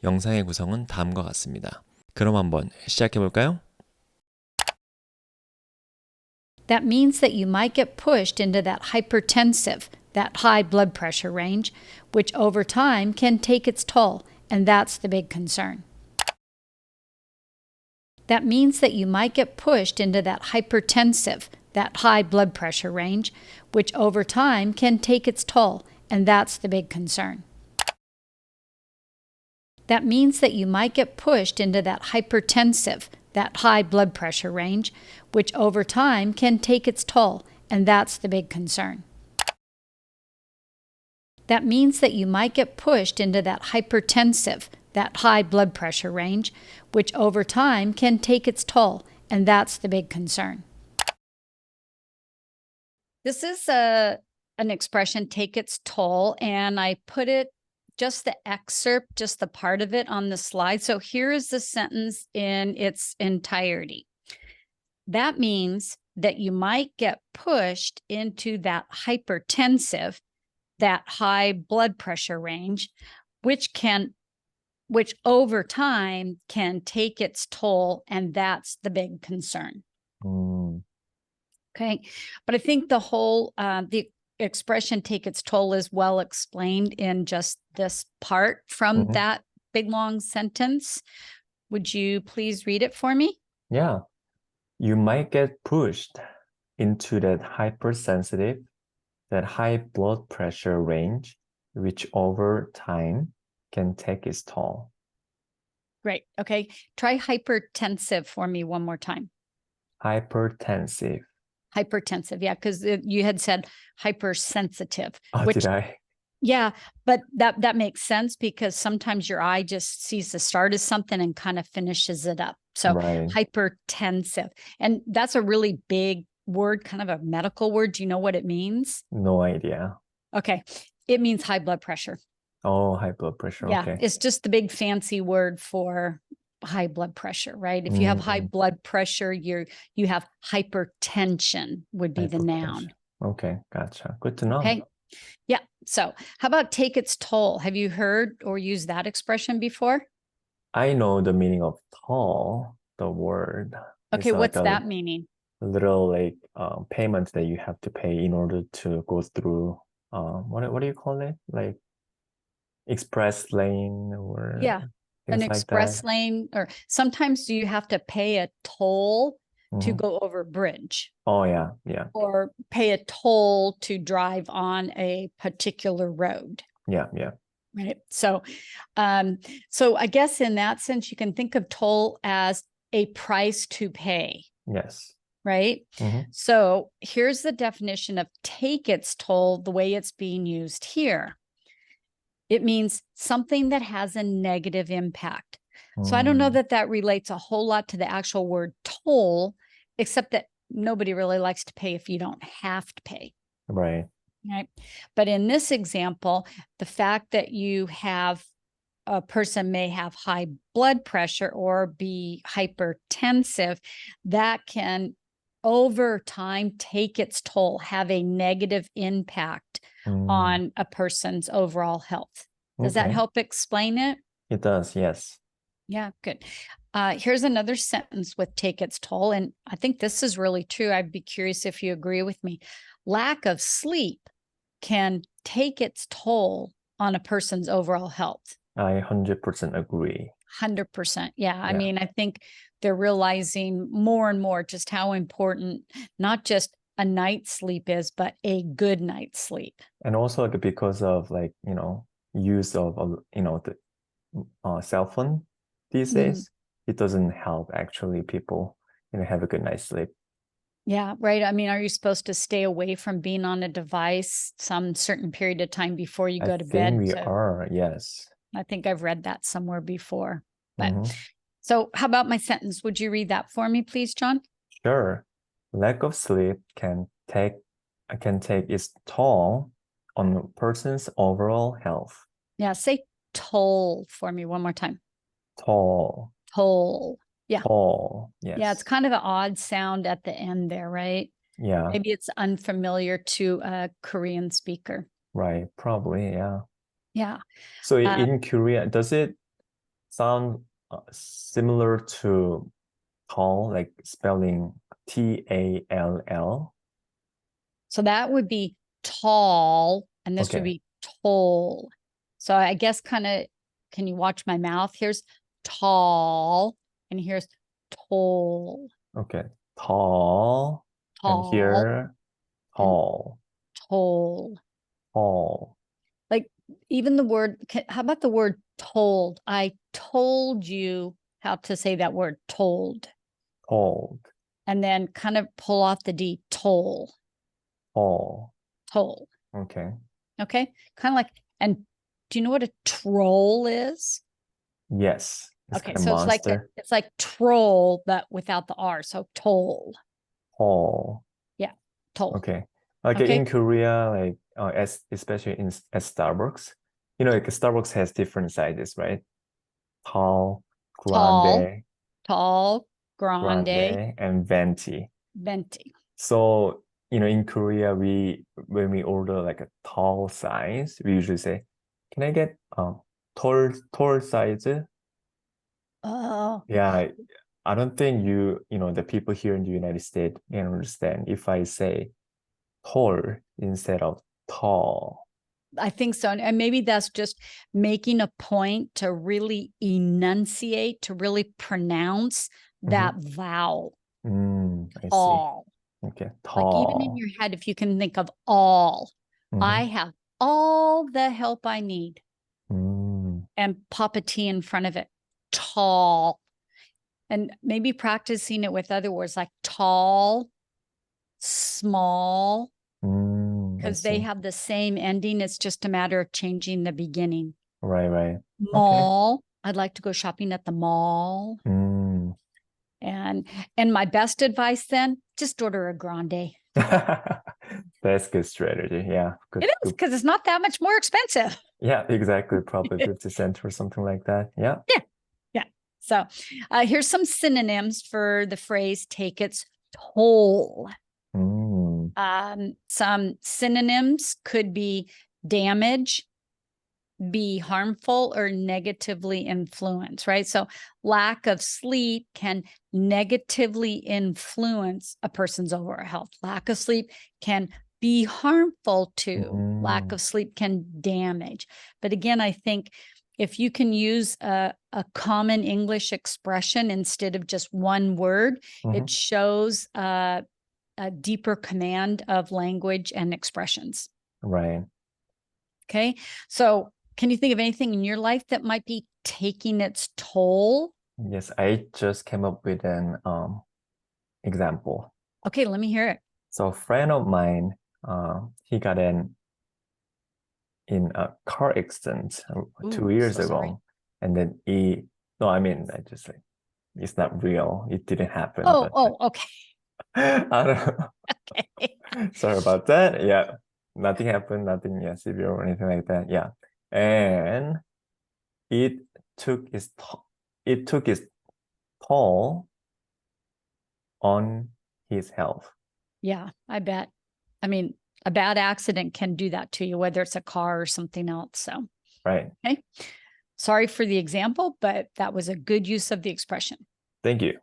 영상의 구성은 다음과 같습니다. 그럼 한번 시작해 볼까요? That means that you might get pushed into that hypertensive, that high blood pressure range, which over time can take its toll, and that's the big concern. That means that you might get pushed into that hypertensive, that high blood pressure range, which over time can take its toll, and that's the big concern. That means that you might get pushed into that hypertensive, that high blood pressure range, which over time can take its toll, and that's the big concern. That means that you might get pushed into that hypertensive, that high blood pressure range, which over time can take its toll, and that's the big concern. This is an expression, take its toll, and I put it, just the excerpt, just the part of it on the slide. So here is the sentence in its entirety. That means that you might get pushed into that hypertensive, that high blood pressure range, which over time can take its toll, and that's the big concern. Okay, but I think the whole the expression take its toll is well explained in just this part from that big long sentence. Would you please read it for me? Yeah, you might get pushed into that hypersensitive, that high blood pressure range, which over time can take its toll. Great. Okay. Try hypertensive for me one more time. Hypertensive. Hypertensive. Yeah, because you had said hypersensitive. Oh, which, did I? Yeah, but that makes sense because sometimes your eye just sees the start of something and kind of finishes it up. So Right. hypertensive. And that's a really big word, kind of a medical word. Do you know what it means? No idea. Okay. It means high blood pressure. Oh, high blood pressure. Yeah, Okay. it's just the big fancy word for high blood pressure, right? If you have high blood pressure, you have hypertension would be the noun. Okay, gotcha. Good to know. Okay. Yeah. So how about take its toll? Have you heard or used that expression before? I know the meaning of toll, the word. Okay, It's what's like that meaning? little payment that you have to pay in order to go through what do you call it? Like express lane or Yeah, an things like express that. lane, or sometimes you have to pay a toll to go over a bridge. Oh yeah, Or pay a toll to drive on a particular road. yeah. Right. So I guess in that sense, you can think of toll as a price to pay. Yes. Right. So here's the definition of take its toll, the way it's being used here. It means something that has a negative impact. So I don't know that relates a whole lot to the actual word toll, except that nobody really likes to pay if you don't have to pay. Right. Right. But in this example, the fact that you have a person may have high blood pressure or be hypertensive, that can over time take its toll, have a negative impact on a person's overall health. Does that help explain it? It does, yes. Yeah, good. Here's another sentence with take its toll, and I think this is really true. I'd be curious if you agree with me. Lack of sleep can take its toll on a person's overall health. I 100% agree. 100%. Yeah. I mean, I think they're realizing more and more just how important not just a night's sleep is, but a good night's sleep. And also because of use of the cell phone these days, it doesn't help actually people have a good night's sleep. Yeah, right. I mean, are you supposed to stay away from being on a device some certain period of time before you go to bed? I think we are, yes. I think I've read that somewhere before. But so how about my sentence? Would you read that for me, please, John? Sure. Lack of sleep can take its toll on a person's overall health. Yeah, say toll for me one more time. Toll. Toll. Yeah. Toll. Yes. Yeah, it's kind of an odd sound at the end there, right? Yeah. Maybe it's unfamiliar to a Korean speaker. Right. Probably, yeah. Yeah. So in Korea, does it sound similar to tall, like spelling T-A-L-L. So that would be tall, and this would Okay. be toll. So I guess kind of, can you watch my mouth? Here's tall, and here's toll. Okay. Tall. And Tall, here, tall. toll. Tall. Like even the word, how about the word told? I told you how to say that word, told. Told. And then kind of pull off the D, toll. Tall. Toll. Okay. Okay. Kind of like, and do you know what a troll is? Yes. It's Okay. kind of So monster. it's like troll, but without the R. So toll. Tall. Yeah. Toll. Okay. Like Okay. in Korea, like especially at Starbucks, you know, like Starbucks has different sizes, right? Tall, grande, Tall, grande, and venti. venti. So, you know, in Korea, when we order like a tall size, we usually say, "Can I get tall size?" Oh, Yeah, I don't think you know, the people here in the United States can understand if I say tall instead of tall. I think so. And maybe that's just making a point to really enunciate, to really pronounce that vowel. I see. All. Okay, Like even in tall. your head, if you can think of all, Mhm. I have all the help I need, Mm, and pop a T in front of it. Tall. And maybe practicing it with other words like tall, small, I because they see. have the same ending. It's just a matter of changing the beginning. Right. Okay. Mall. I'd like to go shopping at the mall. Mm. And my best advice then, just order a grande. That's good strategy. Yeah. Good. It is, because it's not that much more expensive. Yeah, exactly. Probably 50 cents or something like that. Yeah. Yeah. So here's some synonyms for the phrase take its toll. Mm. Some synonyms could be damage, be harmful, or negatively influence, right? So lack of sleep can negatively influence a person's overall health. Lack of sleep can be harmful too. Lack of sleep can damage. But again, I think if you can use a common English expression instead of just one word, it shows a deeper command of language and expressions. Right. Okay. So can you think of anything in your life that might be taking its toll? Yes, I just came up with an example. Okay, let me hear it. So a friend of mine, he got in a car accident 2 years so ago. sorry. And then I just like, it's not real. It didn't happen. Okay. I don't know. Okay. Sorry about that. Yeah. Nothing happened, nothing severe or anything like that. Yeah. And it took its toll on his health. Yeah, I bet. I mean, a bad accident can do that to you, whether it's a car or something else. So, Right. okay. Sorry for the example, but that was a good use of the expression. Thank you.